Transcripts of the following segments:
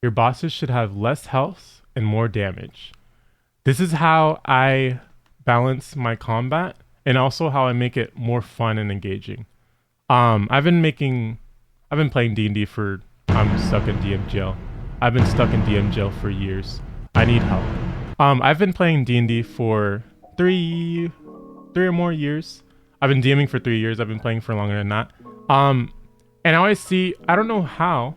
Your bosses should have less health and more damage. This is how I balance my combat and also how I make it more fun and engaging. I've been playing D&D for I'm stuck in DM jail. I've been stuck in DM jail for years. I need help. I've been playing D&D for three or more years. I've been DMing for 3 years. I've been playing for longer than that. And I always see, I don't know how,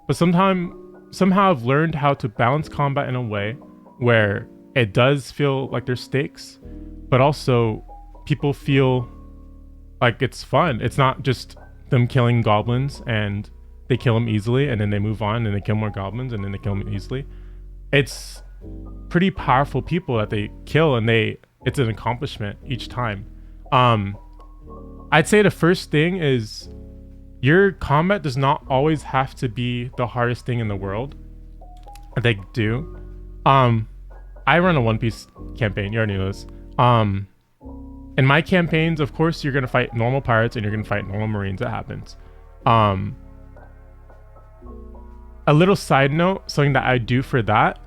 but somehow I've learned how to balance combat in a way where it does feel like there's stakes, but also people feel like it's fun. It's not just them killing goblins and they kill them easily and then they move on and they kill more goblins and then they kill them easily. It's pretty powerful people that they kill and it's an accomplishment each time. I'd say the first thing is your combat does not always have to be the hardest thing in the world. They do. I run a One Piece campaign. You already know this. In my campaigns, of course, you're gonna fight normal pirates and you're gonna fight normal marines. It happens. A little side note, something that I do for that.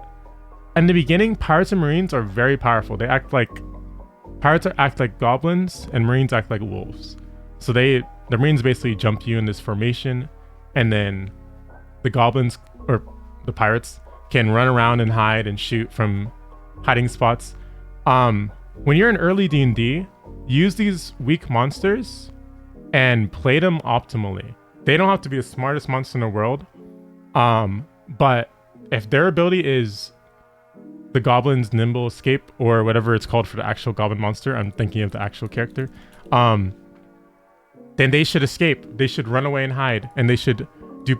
In the beginning, pirates and marines are very powerful. Pirates act like goblins and marines act like wolves. So the marines basically jump you in this formation, and then the goblins or the pirates can run around and hide and shoot from hiding spots. When you're in early D&D, use these weak monsters and play them optimally. They don't have to be the smartest monster in the world, but if their ability is the goblin's nimble escape or whatever it's called for the actual goblin monster, I'm thinking of the actual character, then they should escape. They should run away and hide, and they should do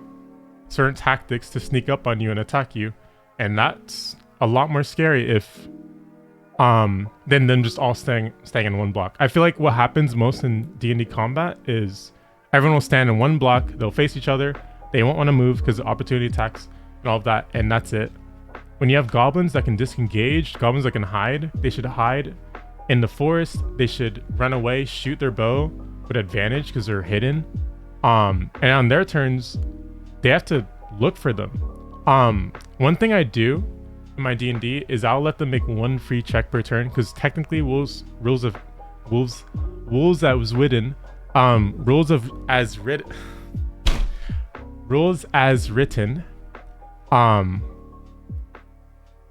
certain tactics to sneak up on you and attack you. And that's a lot more scary if than them just all staying in one block. I feel like what happens most in D&D combat is everyone will stand in one block, they'll face each other, they won't want to move because of opportunity attacks and all of that, and that's it. When you have goblins that can disengage, goblins that can hide, they should hide in the forest, they should run away, shoot their bow with advantage because they're hidden. And on their turns, they have to look for them. One thing I do in my D&D is I'll let them make one free check per turn, because technically rules as written,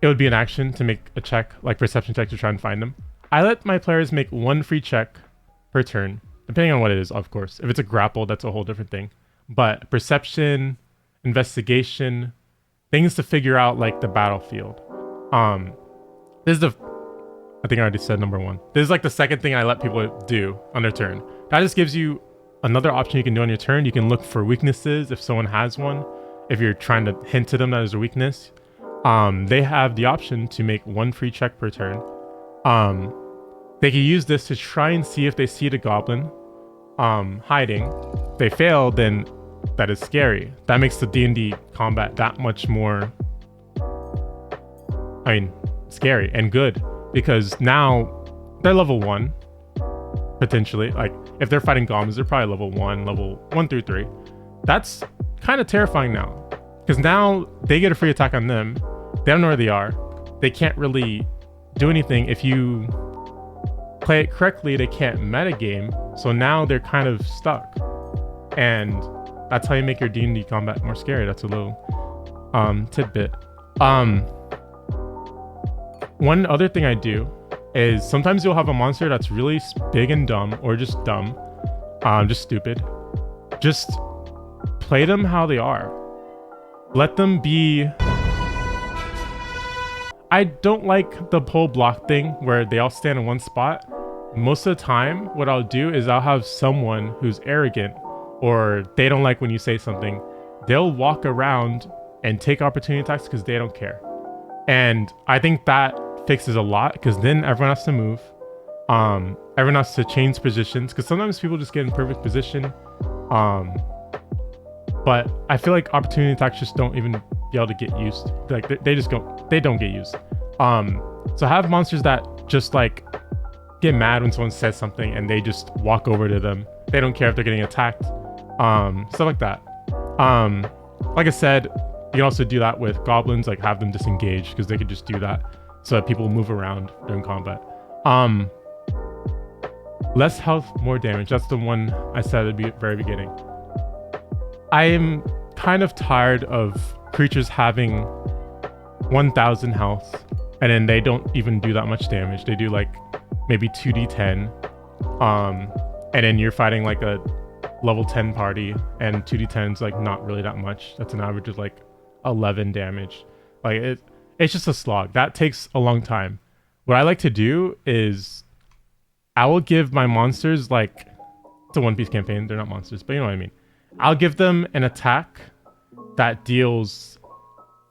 it would be an action to make a check, like perception check, to try and find them. I let my players make one free check per turn, depending on what it is, of course. If it's a grapple, that's a whole different thing. But perception, investigation, things to figure out like the battlefield. This is I think I already said number one. This is like the second thing I let people do on their turn. That just gives you another option you can do on your turn. You can look for weaknesses if someone has one. If you're trying to hint to them that there's a weakness, they have the option to make one free check per turn. They can use this to try and see if they see the goblin hiding. If they fail, then that is scary. That makes the D&D combat that much more, scary and good, because now they're level 1, potentially. Like, if they're fighting goblins, they're probably level 1 through 3. That's kind of terrifying now, because now they get a free attack on them. They don't know where they are. They can't really do anything. If you play it correctly, they can't metagame, so now they're kind of stuck. And that's how you make your D&D combat more scary. That's a little tidbit. One other thing I do is sometimes you'll have a monster that's really big and dumb, or just dumb, just stupid. Just play them how they are. Let them be. I don't like the whole block thing where they all stand in one spot. Most of the time, what I'll do is I'll have someone who's arrogant, or they don't like when you say something. They'll walk around and take opportunity attacks because they don't care. And I think that fixes a lot, because then everyone has to move. Everyone has to change positions, because sometimes people just get in perfect position. But I feel like opportunity attacks just don't even be able to get used. Like they don't get used. So have monsters that just like get mad when someone says something and they just walk over to them. They don't care if they're getting attacked. Stuff like that. Like I said, You can also do that with goblins, like have them disengage because they could just do that so that people move around during combat. Less health, more damage. That's the one I said at the very beginning. I am kind of tired of creatures having 1,000 health and then they don't even do that much damage. They do like maybe 2d10. And then you're fighting like a level 10 party and 2d10 is like not really that much. That's an average of like 11 damage. Like it's just a slog. That takes a long time. What I like to do is I will give my monsters, like, it's a One Piece campaign, they're not monsters, but you know what I mean. I'll give them an attack that deals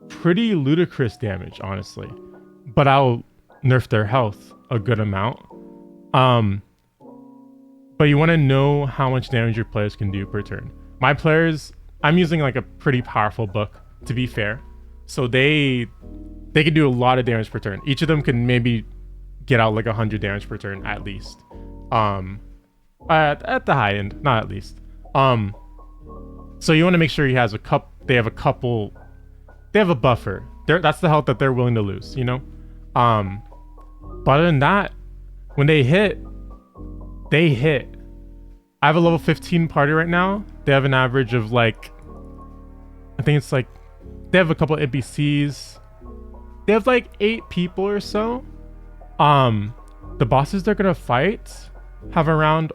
pretty ludicrous damage, honestly, but I'll nerf their health a good amount. But you want to know how much damage your players can do per turn. My players, I'm using like a pretty powerful book, to be fair, so they can do a lot of damage per turn. Each of them can maybe get out like 100 damage per turn at least. At the high end, not at least. So you want to make sure they have a buffer. That's the health that they're willing to lose, you know? But other than that, when they hit. I have a level 15 party right now. They have an average of like, I think it's like, they have a couple NPCs. They have like 8 people or so. The bosses they're gonna fight have around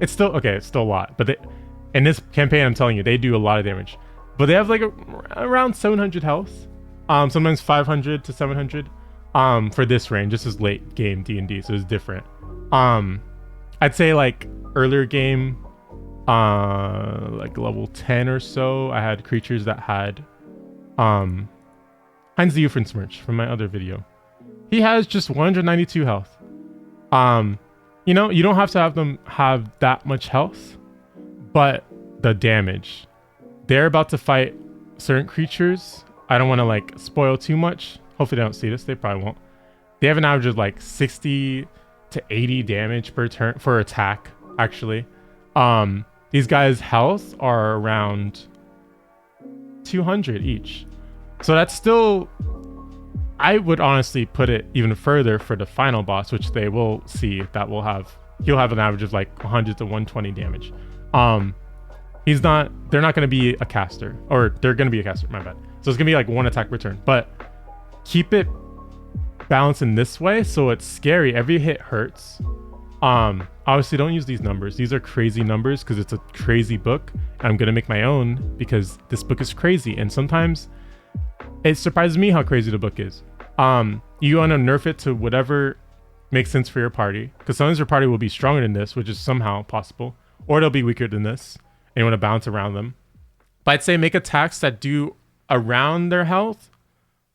it's still a lot, but in this campaign I'm telling you they do a lot of damage, but they have like around 700 health, sometimes 500 to 700 for this range. This is late game D&D, so it's different. I'd say like earlier game, like level 10 or so, I had creatures that had Heinz the Euphrates from my other video. He has just 192 health. You know, you don't have to have them have that much health, but the damage. They're about to fight certain creatures. I don't want to like spoil too much. Hopefully they don't see this. They probably won't. They have an average of like 60 to 80 damage per turn for attack, actually. These guys' health are around 200 each. So that's still... I would honestly put it even further for the final boss, which they will see that he'll have an average of like 100 to 120 damage. They're not going to be a caster, or they're going to be a caster, my bad. So it's going to be like 1 attack per turn, but keep it balanced in this way so it's scary. Every hit hurts. Obviously don't use these numbers. These are crazy numbers because it's a crazy book. I'm going to make my own because this book is crazy, and sometimes it surprises me how crazy the book is. You want to nerf it to whatever makes sense for your party, because sometimes your party will be stronger than this, which is somehow possible, or they'll be weaker than this, and you want to bounce around them. But I'd say make attacks that do around their health,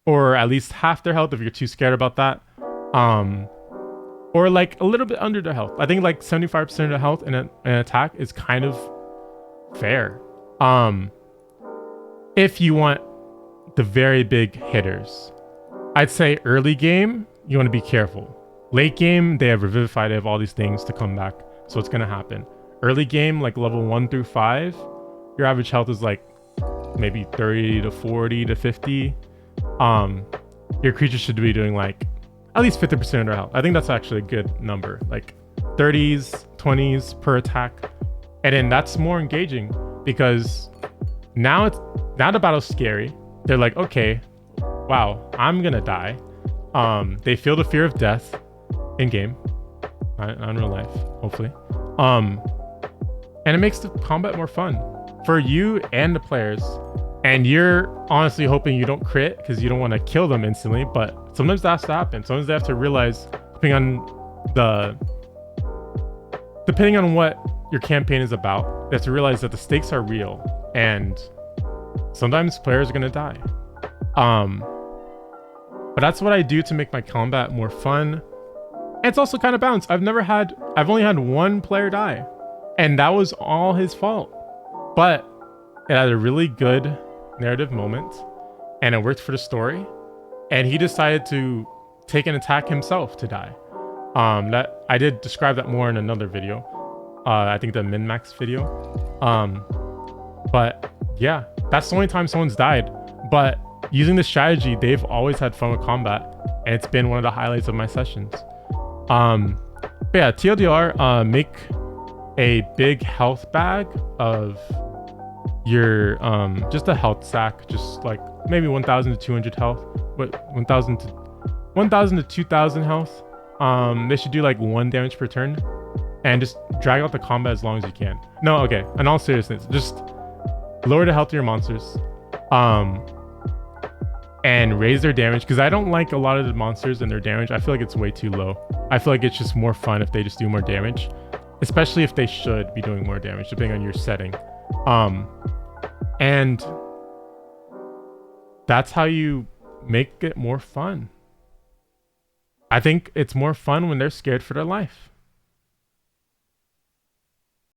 or at least half their health if you're too scared about that, or like a little bit under their health. I think like 75% of the health in an attack is kind of fair. If you want the very big hitters, I'd say early game you want to be careful. Late game they have Revivify, they have all these things to come back, so it's gonna happen. Early game, like level 1 through 5, your average health is like maybe 30 to 40 to 50. Your creature should be doing like at least 50% of their health. I think that's actually a good number, like 30s 20s per attack, and then that's more engaging because now the battle's scary. They're like, okay, wow, I'm gonna die. They feel the fear of death in game, not in real life, hopefully. And it makes the combat more fun for you and the players. And you're honestly hoping you don't crit because you don't want to kill them instantly, but sometimes that has to happen. Sometimes they have to realize, depending on what your campaign is about, they have to realize that the stakes are real, and sometimes players are gonna die. But that's what I do to make my combat more fun. And it's also kind of balanced. I've only had 1 player die, and that was all his fault. But it had a really good narrative moment, and it worked for the story. And he decided to take an attack himself to die. That I did describe that more in another video. I think the min-max video. But yeah, that's the only time someone's died. But using this strategy, they've always had fun with combat, and it's been one of the highlights of my sessions. But yeah, TLDR, make a big health bag of your just a health sack, just like maybe 1,000 to 200 health, but 1,000 to 2,000 health. They should do like 1 damage per turn, and just drag out the combat as long as you can. No, okay. In all seriousness, just lower the health of your monsters, and raise their damage, because I don't like a lot of the monsters and their damage. I feel like it's way too low. I feel like it's just more fun if they just do more damage, especially if they should be doing more damage, depending on your setting. And that's how you make it more fun. I think it's more fun when they're scared for their life.